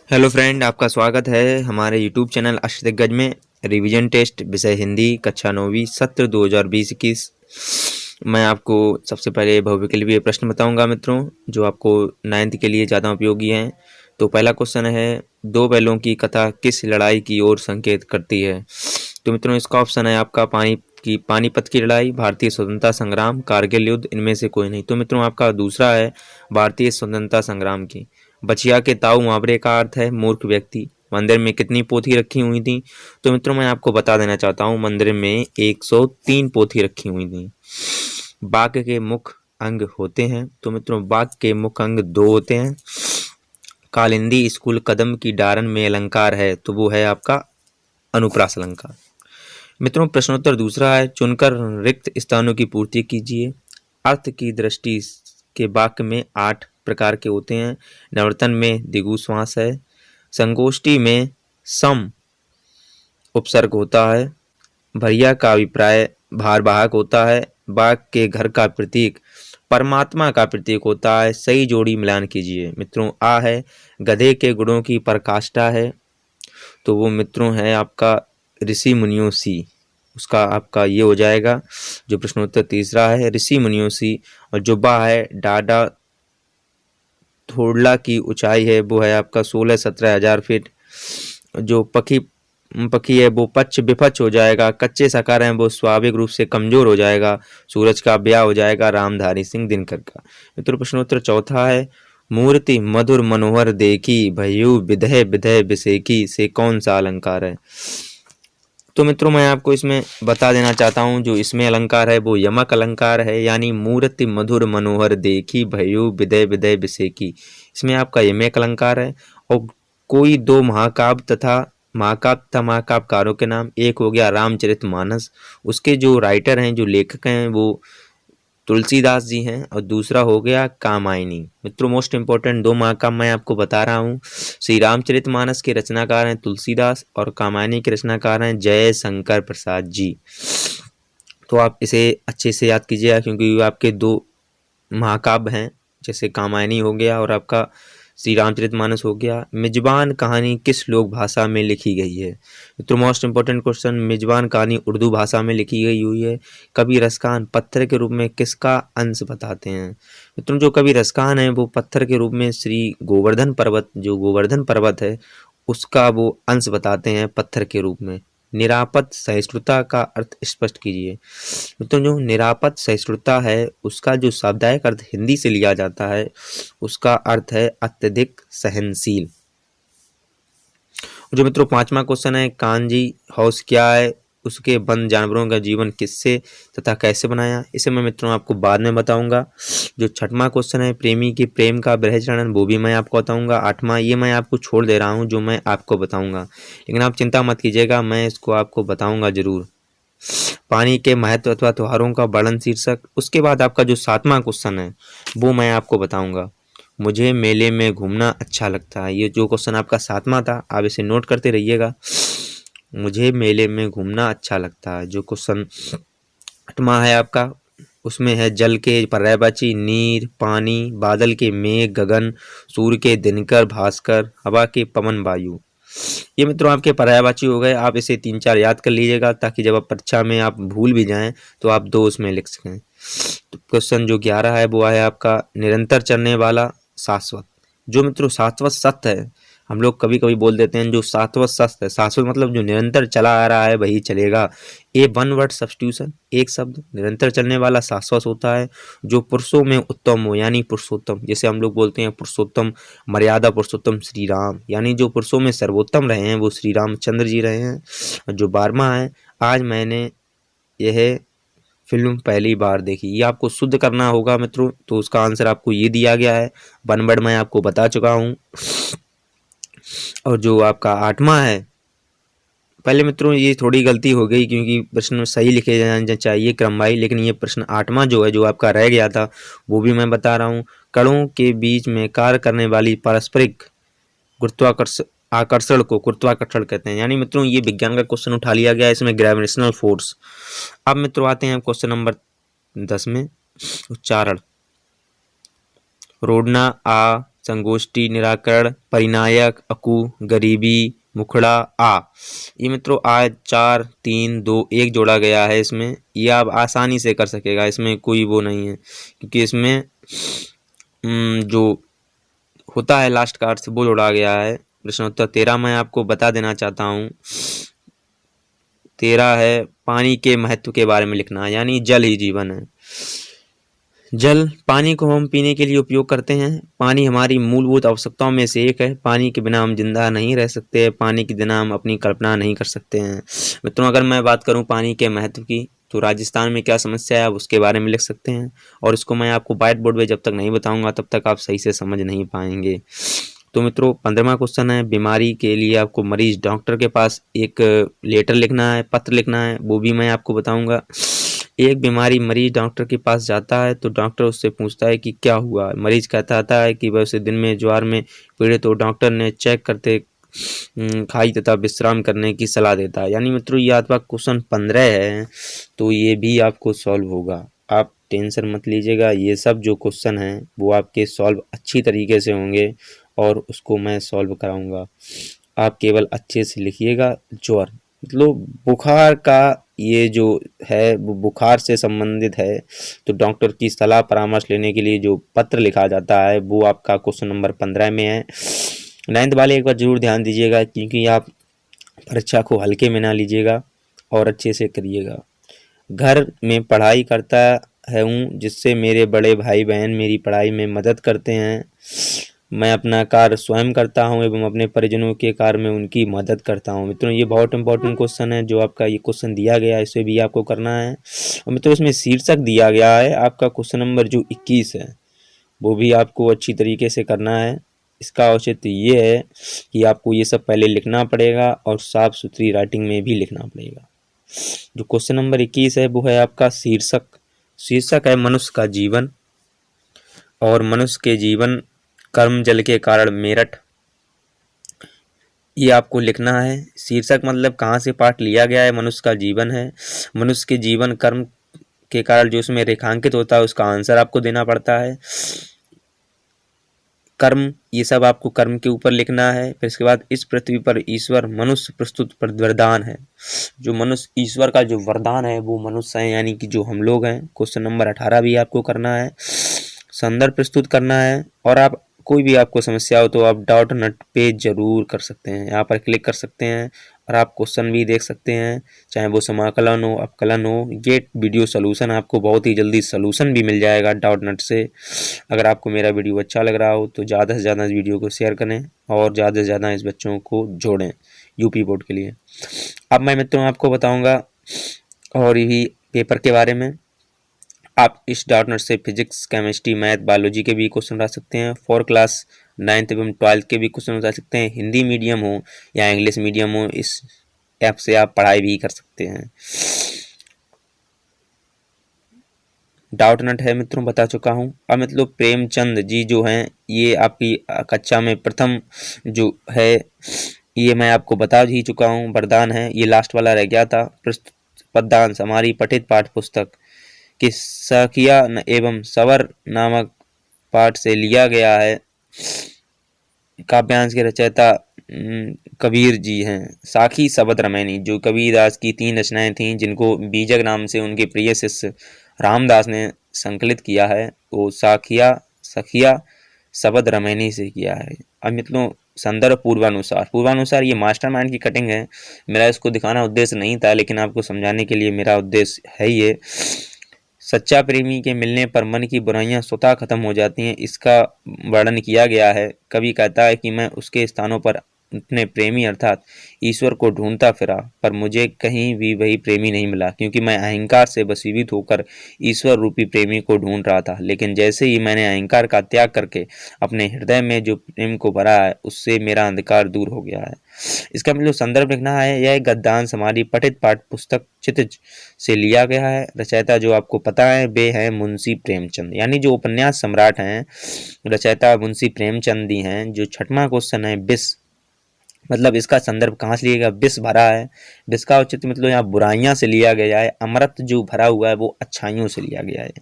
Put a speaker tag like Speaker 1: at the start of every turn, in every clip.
Speaker 1: Hello friend, आपका स्वागत है हमारे यूट्यूब चैनल अष्टदिग्गज में। रिवीजन टेस्ट विषय हिंदी कक्षा 9वीं सत्र 2020-21। मैं आपको सबसे पहले भव्य के लिए प्रश्न बताऊंगा मित्रों, जो आपको 9th के लिए ज़्यादा उपयोगी हैं। तो पहला क्वेश्चन है, दो बैलों की कथा किस लड़ाई की ओर संकेत करती है? तो मित्रों इसका ऑप्शन है आपका पानीपत की लड़ाई, भारतीय स्वतंत्रता संग्राम, कारगिल युद्ध, इनमें से कोई नहीं। तो मित्रों आपका दूसरा है भारतीय स्वतंत्रता संग्राम की। बचिया के ताऊ मुहावरे का अर्थ है मूर्ख व्यक्ति। मंदिर में कितनी पोथी रखी हुई थी? तो मित्रों मैं आपको बता देना चाहता हूँ, मंदिर में 103 पोथी रखी हुई थी। बाघ के मुख अंग होते हैं? तो मित्रों बाघ के मुख अंग दो होते हैं। कालिंदी स्कूल कदम की डारन में अलंकार है, तो वो है आपका अनुप्रास अलंकार। मित्रों प्रश्नोत्तर दूसरा है, चुनकर रिक्त स्थानों की पूर्ति कीजिए। अर्थ की दृष्टि के वाक्य में 8 प्रकार के होते हैं। नवर्तन में दिगु श्वास है। संगोष्ठी में सम उपसर्ग होता है। भैया का अभिप्राय भारवाहक होता है। बाघ के घर का प्रतीक परमात्मा का प्रतीक होता है। सही जोड़ी मिलान कीजिए। मित्रों आ है गधे के गुणों की पराकाष्ठा है, तो वो मित्रों है आपका ऋषि मुनियों सी। उसका आपका ये हो जाएगा जो प्रश्नोत्तर तीसरा है, ऋषि मुनियों सी। और जो बा है डाडा थोड़ला की ऊंचाई है वो है आपका 16-17 हजार फीट। जो पखी है वो पक्ष विपक्ष हो जाएगा। कच्चे साकार हैं वो स्वाभाविक रूप से कमजोर हो जाएगा। सूरज का ब्याह हो जाएगा रामधारी सिंह दिनकर का। मित्रों प्रश्नोत्तर चौथा है, मूर्ति मधुर मनोहर देखी भयु विधय विधय विसेकी से कौन सा अलंकार है? तो मित्रों मैं आपको इसमें बता देना चाहता हूँ, जो इसमें अलंकार है वो यमक अलंकार है, यानी मूर्ति मधुर मनोहर देखी भयु विदय विदय विसेकी। इसमें आपका यमक अलंकार है। और कोई दो महाकाव्य तथा महाकाव्यकारों के नाम, एक हो गया रामचरितमानस, उसके जो राइटर हैं जो लेखक हैं वो तुलसीदास जी हैं। और दूसरा हो गया कामायनी। मित्रों मोस्ट इंपॉर्टेंट दो महाकाव्य मैं आपको बता रहा हूँ। श्री रामचरितमानस के रचनाकार हैं तुलसीदास और कामायनी के रचनाकार हैं जय शंकर प्रसाद जी। तो आप इसे अच्छे से याद कीजिएगा, क्योंकि आपके दो महाकाव्य हैं, जैसे कामायनी हो गया और आपका श्री रामचरितमानस हो गया। मिजबान कहानी किस लोक भाषा में लिखी गई है? तो मोस्ट इंपोर्टेंट क्वेश्चन, मिजबान कहानी उर्दू भाषा में लिखी गई हुई है। कवि रसखान पत्थर के रूप में किसका अंश बताते हैं? मित्रों जो कवि रसखान है वो पत्थर के रूप में श्री गोवर्धन पर्वत, जो गोवर्धन पर्वत है उसका वो अंश बताते हैं पत्थर के रूप में। निरापद सहिष्णुता का अर्थ स्पष्ट कीजिए। तो जो निरापद सहिष्णुता है उसका जो शब्दायक अर्थ हिंदी से लिया जाता है उसका अर्थ है अत्यधिक सहनशील। जो मित्रों पांचवा क्वेश्चन है, कांजी हाउस क्या है? उसके वन जानवरों का जीवन किससे तथा कैसे बनाया? इसे मैं मित्रों आपको बाद में बताऊंगा। जो छठवां क्वेश्चन है, प्रेमी के प्रेम का बृहचरण, वो भी मैं आपको बताऊंगा। आठवां ये मैं आपको छोड़ दे रहा हूं जो मैं आपको बताऊंगा, लेकिन आप चिंता मत कीजिएगा, मैं इसको आपको बताऊंगा जरूर। पानी के महत्व अथवा त्योहारों का वर्णन शीर्षक। उसके बाद आपका जो सातवां क्वेश्चन है वो मैं आपको बताऊंगा। मुझे मेले में घूमना अच्छा लगता है। ये जो क्वेश्चन आपका सातवां था आप इसे नोट करते रहिएगा। मुझे मेले में घूमना अच्छा लगता है। जो क्वेश्चन आठवां है आपका उसमें है जल के पर्यायवाची नीर, पानी, बादल के मेघ गगन, सूर्य के दिनकर भास्कर, हवा के पवन वायु। ये मित्रों आपके पर्यायवाची हो गए। आप इसे 3-4 याद कर लीजिएगा ताकि जब आप परीक्षा में आप भूल भी जाएं तो आप दो उसमें लिख सकें। तो क्वेश्चन जो 11 है वो है आपका निरंतर चलने वाला शाश्वत। जो मित्रों शाश्वत सत्य है, हम लोग कभी कभी बोल देते हैं जो शाश्वत सत्य है। शाश्वत मतलब जो निरंतर चला आ रहा है वही चलेगा। ये वन वर्ड सब्स्टिट्यूशन, एक शब्द निरंतर चलने वाला शाश्वत होता है। जो पुरुषों में उत्तम हो यानी पुरुषोत्तम, जैसे हम लोग बोलते हैं पुरुषोत्तम, मर्यादा पुरुषोत्तम श्री राम, यानी जो पुरुषों में सर्वोत्तम रहे हैं वो श्री रामचंद्र जी रहे हैं। जो 12वां है, आज मैंने यह फिल्म पहली बार देखी। ये आपको शुद्ध करना होगा मित्रों, तो उसका आंसर आपको ये दिया गया है। वन वर्ड मैं आपको बता चुका हूँ। और जो आपका 8वां है, पहले मित्रों ये थोड़ी गलती हो गई क्योंकि प्रश्न सही लिखे जाने चाहिए क्रमवाई, लेकिन ये प्रश्न 8वां जो है जो आपका रह गया था वो भी मैं बता रहा हूँ। कणों के बीच में कार्य करने वाली पारस्परिक गुरुत्वाकर्षण आकर्षण को गुरुत्वाकर्षण कहते हैं। यानी मित्रों ये विज्ञान का क्वेश्चन उठा लिया गया है इसमें, ग्रेविटेशनल फोर्स। अब मित्रों आते हैं क्वेश्चन नंबर 10 में, उच्चारण। रोडना आ संगोष्ठी, निराकरण, परिनायक, अकु, गरीबी, मुखड़ा, आ। ये मित्रों आज 4 3 2 1 जोड़ा गया है इसमें। ये आप आसानी से कर सकेगा, इसमें कोई वो नहीं है, क्योंकि इसमें जो होता है लास्ट का अर्थ वो जोड़ा गया है। प्रश्नोत्तर 13 मैं आपको बता देना चाहता हूँ। 13 है पानी के महत्व के बारे में लिखना, यानी जल ही जीवन है। जल, पानी को हम पीने के लिए उपयोग करते हैं। पानी हमारी मूलभूत आवश्यकताओं में से एक है। पानी के बिना हम जिंदा नहीं रह सकते। पानी के बिना हम अपनी कल्पना नहीं कर सकते हैं। मित्रों अगर मैं बात करूं पानी के महत्व की, तो राजस्थान में क्या समस्या है आप उसके बारे में लिख सकते हैं, और इसको मैं आपको व्हाइट बोर्ड पे जब तक नहीं बताऊंगा तब तक आप सही से समझ नहीं पाएंगे। तो मित्रों 15वां क्वेश्चन है, बीमारी के लिए आपको मरीज डॉक्टर के पास एक लेटर लिखना है, पत्र लिखना है, वो भी मैं आपको बताऊंगा। एक बीमारी मरीज डॉक्टर के पास जाता है तो डॉक्टर उससे पूछता है कि क्या हुआ। मरीज कहता है कि वह उसे दिन में ज्वर में पीड़ित, तो डॉक्टर ने चेक करते खाई तथा विश्राम करने की सलाह देता है। यानी मित्रों ये आपका क्वेश्चन 15 है, तो ये भी आपको सॉल्व होगा, आप टेंशन मत लीजिएगा। ये सब जो क्वेश्चन हैं वो आपके सॉल्व अच्छी तरीके से होंगे और उसको मैं सॉल्व कराऊंगा। आप केवल अच्छे से लिखिएगा। ज्वर मतलब बुखार का, ये जो है वो बुखार से संबंधित है, तो डॉक्टर की सलाह परामर्श लेने के लिए जो पत्र लिखा जाता है वो आपका क्वेश्चन नंबर 15 में है। 9th वाले एक बार जरूर ध्यान दीजिएगा, क्योंकि आप परीक्षा को हल्के में ना लीजिएगा और अच्छे से करिएगा। घर में पढ़ाई करता है हूँ, जिससे मेरे बड़े भाई बहन मेरी पढ़ाई में मदद करते हैं। मैं अपना कार्य स्वयं करता हूँ एवं अपने परिजनों के कार्य में उनकी मदद करता हूँ। मित्रों ये बहुत इंपॉर्टेंट क्वेश्चन है, जो आपका ये क्वेश्चन दिया गया है इसे भी आपको करना है। और मित्रों इसमें शीर्षक दिया गया है आपका क्वेश्चन नंबर जो 21 है, वो भी आपको अच्छी तरीके से करना है। इसका औचित्य ये है कि आपको ये सब पहले लिखना पड़ेगा और साफ सुथरी राइटिंग में भी लिखना पड़ेगा। जो क्वेश्चन नंबर 21 है वो है आपका शीर्षक। शीर्षक है मनुष्य का जीवन, और मनुष्य के जीवन कर्म जल के कारण मेरठ, ये आपको लिखना है। शीर्षक मतलब कहाँ से पाठ लिया गया है, मनुष्य का जीवन है। मनुष्य के जीवन कर्म के कारण जो उसमें रेखांकित होता है उसका आंसर आपको देना पड़ता है। कर्म, ये सब आपको कर्म के ऊपर लिखना है। फिर इसके बाद इस पृथ्वी पर ईश्वर मनुष्य प्रस्तुत वरदान है। जो मनुष्य ईश्वर का जो वरदान है वो मनुष्य है, यानी कि जो हम लोग हैं। क्वेश्चन नंबर 18 भी आपको करना है। संदर्भ प्रस्तुत करना है, और आप कोई भी आपको समस्या हो तो आप डॉट नट पे जरूर कर सकते हैं, यहाँ पर क्लिक कर सकते हैं और आप क्वेश्चन भी देख सकते हैं, चाहे वो समाकलन हो, अपकलन हो। ये वीडियो सोल्यूशन आपको बहुत ही जल्दी सोल्यूशन भी मिल जाएगा डॉट नट से। अगर आपको मेरा वीडियो अच्छा लग रहा हो तो ज़्यादा से ज़्यादा इस वीडियो को शेयर करें और ज़्यादा से ज़्यादा इस बच्चों को जोड़ें यूपी बोर्ड के लिए। अब मैं मित्रों आपको बताऊँगा और भी पेपर के बारे में। आप इस डॉट नट से फिजिक्स, केमिस्ट्री, मैथ, बायोलॉजी के भी क्वेश्चन उठा सकते हैं। 4 क्लास 9th एवं 12th के भी क्वेश्चन उठा सकते हैं। हिंदी मीडियम हो या इंग्लिश मीडियम हो, इस ऐप से आप पढ़ाई भी कर सकते हैं। डॉट नट है मित्रों बता चुका हूँ। अब मतलब प्रेमचंद जी जो हैं, ये आपकी कक्षा में प्रथम जो है ये मैं आपको बता ही चुका हूँ, वरदान है। ये लास्ट वाला रह गया था। प्रस्तुत पद्यांश हमारी पठित पाठ्य पुस्तक कि सखिया एवं सवर नामक पाठ से लिया गया है। काव्यांश के रचयिता कबीर जी हैं। साखी शबद रमैनी जो कबीरदास की 3 रचनाएं थीं, जिनको बीजक नाम से उनके प्रिय शिष्य रामदास ने संकलित किया है, वो सखिया शबद रमैनी से किया है। अब मित्रों संदर्भ पूर्वानुसार ये मास्टरमाइंड की कटिंग है। मेरा इसको दिखाना उद्देश्य नहीं था, लेकिन आपको समझाने के लिए मेरा उद्देश्य है ये। सच्चा प्रेमी के मिलने पर मन की बुराइयां स्वतः खत्म हो जाती हैं, इसका वर्णन किया गया है। कवि कहता है कि मैं उसके स्थानों पर अपने प्रेमी अर्थात ईश्वर को ढूंढता फिरा, पर मुझे कहीं भी वही प्रेमी नहीं मिला, क्योंकि मैं अहंकार से वशीभूत होकर ईश्वर रूपी प्रेमी को ढूंढ रहा था। लेकिन जैसे ही मैंने अहंकार का त्याग करके अपने हृदय में जो प्रेम को भरा है, उससे मेरा अंधकार दूर हो गया है। इसका मतलब संदर्भ लिखना है। यह गद्यांश हमारी पठित पाठ्य पुस्तक क्षितिज से लिया गया है। रचयिता जो आपको पता है वे हैं मुंशी प्रेमचंद, यानी जो उपन्यास सम्राट हैं, रचयिता मुंशी प्रेमचंद ही हैं। जो 6वां क्वेश्चन है विष, मतलब इसका संदर्भ कहाँ से लिएगा, विष भरा है। विष का औचित्य मतलब यहाँ बुराइयां से लिया गया है। अमृत जो भरा हुआ है वो अच्छाइयों से लिया गया है,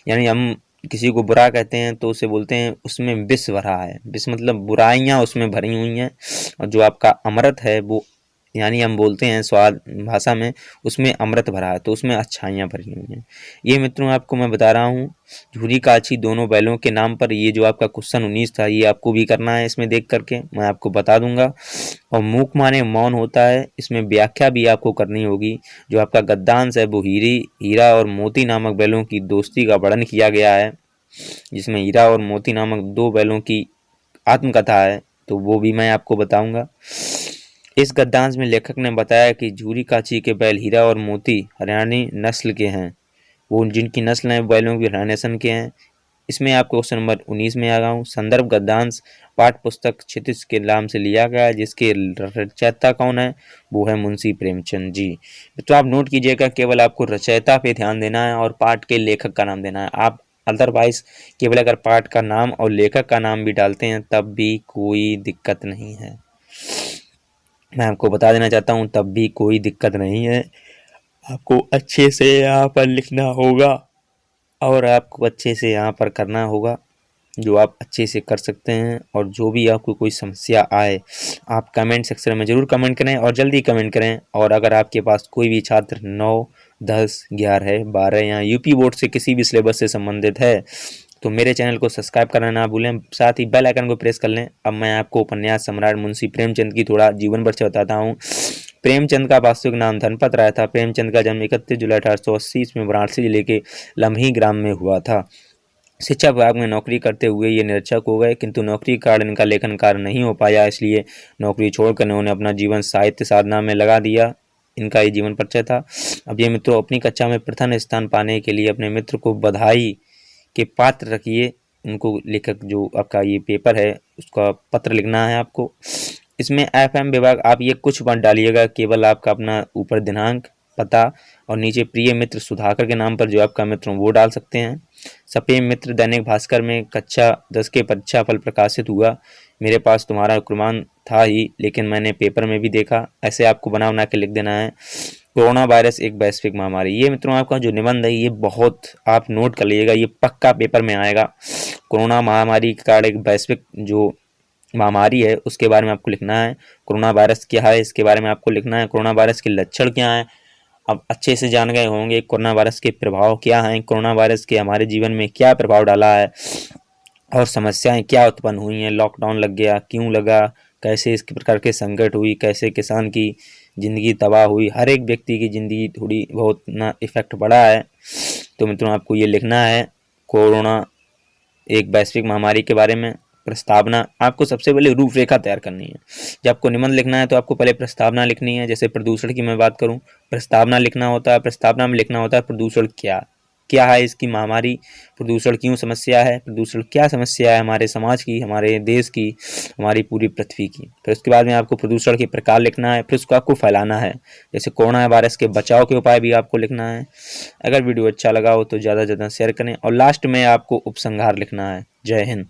Speaker 1: यानी हम किसी को बुरा कहते हैं तो उसे बोलते हैं उसमें विष भरा है। विष मतलब बुराइयां उसमें भरी हुई हैं, और जो आपका अमृत है वो, यानी हम बोलते हैं स्वाद भाषा में, उसमें अमृत भरा है, तो उसमें अच्छाइयाँ भरी हुई हैं। ये मित्रों आपको मैं बता रहा हूँ झूरी काची दोनों बैलों के नाम पर। ये जो आपका क्वेश्चन 19 था ये आपको भी करना है, इसमें देख करके मैं आपको बता दूंगा। और मूक माने मौन होता है, इसमें व्याख्या भी आपको करनी होगी। जो आपका गद्यांश है वो हीरा और मोती नामक बैलों की दोस्ती का वर्णन किया गया है, जिसमें हीरा और मोती नामक दो बैलों की आत्मकथा है, तो वो भी मैं आपको बताऊंगा। इस गद्यांश में लेखक ने बताया कि झूरी काची के बैल हीरा और मोती हरियाणी नस्ल के हैं। वो जिनकी नस्ल है बैलों की हरियाणा नस्ल के हैं। इसमें आपको क्वेश्चन नंबर 19 में आ गया हूँ। संदर्भ गद्यांश पाठ पुस्तक क्षितिज के नाम से लिया गया है, जिसके रचयिता कौन है, वो है मुंशी प्रेमचंद जी। तो आप नोट कीजिएगा, केवल आपको रचयिता पे ध्यान देना है और पाठ के लेखक का नाम देना है। आप अदरवाइज केवल अगर पाठ का नाम और लेखक का नाम भी डालते हैं तब भी कोई दिक्कत नहीं है। मैं आपको बता देना चाहता हूँ तब भी कोई दिक्कत नहीं है। आपको अच्छे से यहाँ पर लिखना होगा और आपको अच्छे से यहाँ पर करना होगा, जो आप अच्छे से कर सकते हैं। और जो भी आपको कोई समस्या आए आप कमेंट सेक्शन में ज़रूर कमेंट करें और जल्दी कमेंट करें। और अगर आपके पास कोई भी छात्र 9, 10, 11, 12 या यूपी बोर्ड से किसी भी सिलेबस से संबंधित है तो मेरे चैनल को सब्सक्राइब करना ना भूलें, साथ ही बेल आइकन को प्रेस कर लें। अब मैं आपको उपन्यास सम्राट मुंशी प्रेमचंद की थोड़ा जीवन परिचय बताता हूँ। प्रेमचंद का वास्तविक नाम धनपत राय था। प्रेमचंद का जन्म 31 जुलाई 1880 में वाराणसी जिले के लम्ही ग्राम में हुआ था। शिक्षा विभाग में नौकरी करते हुए ये निरीक्षक हो गए, किंतु नौकरी के कारण इनका लेखन कार्य नहीं हो पाया, इसलिए नौकरी छोड़कर इन्होंने अपना जीवन साहित्य साधना में लगा दिया। इनका ये जीवन परिचय था। अब ये मित्रों अपनी कक्षा में प्रथम स्थान पाने के लिए अपने मित्र को बधाई के पात्र रखिए। उनको लेखक जो आपका ये पेपर है उसका पत्र लिखना है आपको। इसमें FM विभाग आप ये कुछ मत डालिएगा, केवल आपका अपना ऊपर दिनांक, पता और नीचे प्रिय मित्र सुधाकर के नाम पर जो आपका मित्र वो डाल सकते हैं। सप्रेम मित्र दैनिक भास्कर में कक्षा 10 के परीक्षा फल प्रकाशित हुआ। मेरे पास तुम्हारा क्रमांक था ही, लेकिन मैंने पेपर में भी देखा। ऐसे आपको बना के लिख देना है। कोरोना वायरस एक वैश्विक महामारी। ये मित्रों आपका जो निबंध है ये बहुत आप नोट कर लीजिएगा, ये पक्का पेपर में आएगा। कोरोना महामारी के कारण एक वैश्विक जो महामारी है उसके बारे में आपको लिखना है। कोरोना वायरस क्या है इसके बारे में आपको लिखना है। कोरोना वायरस के लक्षण क्या हैं अब अच्छे से जान गए होंगे। कोरोना वायरस के प्रभाव क्या हैं, कोरोना वायरस के हमारे जीवन में क्या प्रभाव डाला है और समस्याएं क्या उत्पन्न हुई हैं। लॉकडाउन लग गया, क्यों लगा, कैसे इस प्रकार के संकट हुई, कैसे किसान की ज़िंदगी तबाह हुई, हर एक व्यक्ति की ज़िंदगी थोड़ी बहुत ना इफेक्ट पड़ा है। तो मित्रों आपको ये लिखना है कोरोना एक वैश्विक महामारी के बारे में। प्रस्तावना आपको सबसे पहले रूपरेखा तैयार करनी है। जब आपको निबंध लिखना है तो आपको पहले प्रस्तावना लिखनी है। जैसे प्रदूषण की मैं बात करूं, प्रस्तावना लिखना होता है। प्रस्तावना में लिखना होता है प्रदूषण क्या है, इसकी महामारी, प्रदूषण क्यों समस्या है, प्रदूषण क्या समस्या है हमारे समाज की, हमारे देश की, हमारी पूरी पृथ्वी की। फिर उसके बाद में आपको प्रदूषण के प्रकार लिखना है, फिर उसको आपको फैलाना है। जैसे कोरोना वायरस के बचाव के उपाय भी आपको लिखना है। अगर वीडियो अच्छा लगा हो तो ज़्यादा से ज़्यादा शेयर करें और लास्ट में आपको उपसंहार लिखना है। जय हिंद।